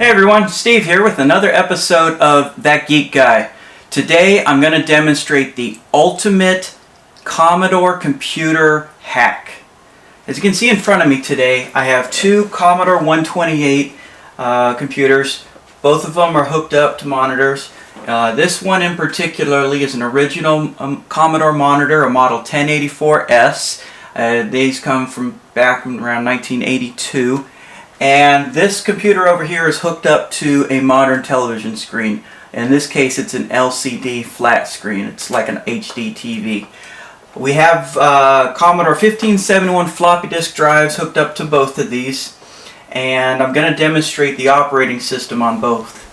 Hey everyone, Steve here with another episode of That Geek Guy. Today I'm going to demonstrate the ultimate Commodore computer hack. As you can see in front of me today, I have two Commodore 128 computers. Both of them are hooked up to monitors. This one in particularly is an original Commodore monitor, a model 1084S. These come from back around 1982. And this computer over here is hooked up to a modern television screen. In this case, it's an LCD flat screen. It's like an HD TV. We have Commodore 1571 floppy disk drives hooked up to both of these. And I'm going to demonstrate the operating system on both.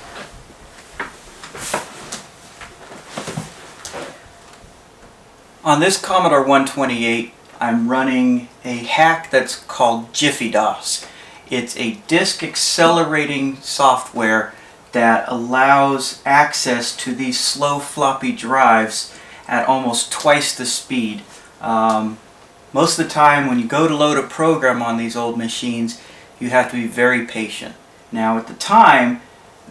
On this Commodore 128, I'm running a hack that's called Jiffy DOS. It's a disk accelerating software that allows access to these slow floppy drives at almost twice the speed. Most of the time when you go to load a program on these old machines, you have to be very patient. Now at the time,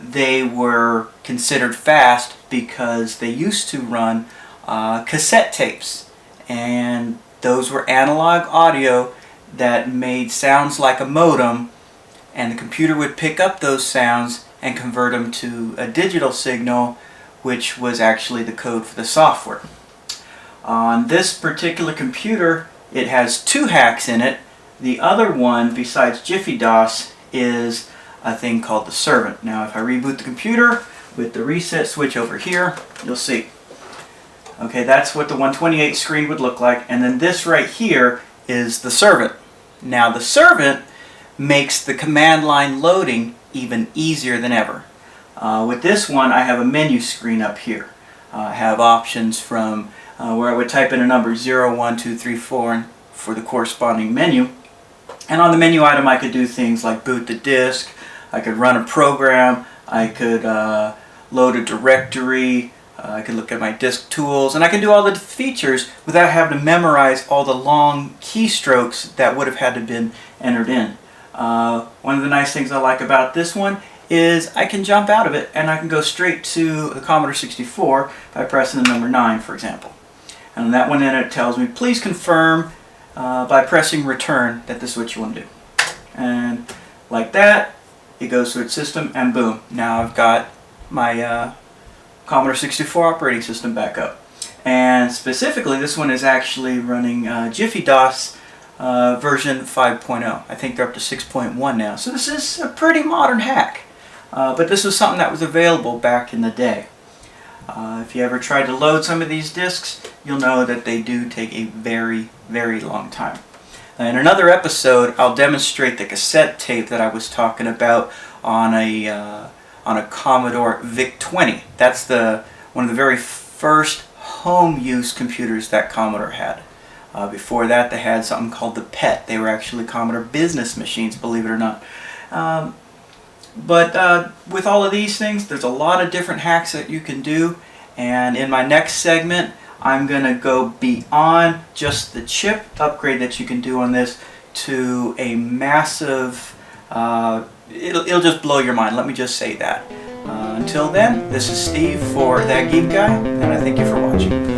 they were considered fast because they used to run cassette tapes, and those were analog audio that made sounds like a modem, and the computer would pick up those sounds and convert them to a digital signal, which was actually the code for the software. On this particular computer, it has two hacks in it. The other one, besides Jiffy DOS, is a thing called the servant. Now if I reboot the computer with the reset switch over here, you'll see. Okay, that's what the 128 screen would look like, and then this right here is the servant. Now the servant makes the command line loading even easier than ever. With this one, I have a menu screen up here. I have options from where I would type in a number 0, 1, 2, 3, 4 for the corresponding menu. And on the menu item I could do things like boot the disk, I could run a program, I could load a directory, I can look at my disk tools, and I can do all the features without having to memorize all the long keystrokes that would have had to been entered in. One of the nice things I like about this one is I can jump out of it and I can go straight to the Commodore 64 by pressing the number 9, for example. And that one, then it tells me, please confirm by pressing return that this is what you want to do. And like that, it goes to its system, and boom, now I've got my Commodore 64 operating system back up. And specifically, this one is actually running Jiffy DOS version 5.0. I think they're up to 6.1 now. So this is a pretty modern hack. But this was something that was available back in the day. If you ever tried to load some of these disks, you'll know that they do take a very, very long time. In another episode, I'll demonstrate the cassette tape that I was talking about on a Commodore VIC-20. That's one of the very first home use computers that Commodore had. Before that, they had something called the PET. They were actually Commodore business machines, believe it or not. But with all of these things, there's a lot of different hacks that you can do. And in my next segment, I'm going to go beyond just the chip upgrade that you can do on this to a massive... It'll just blow your mind, let me just say that. Until then, this is Steve for That Geek Guy, and I thank you for watching.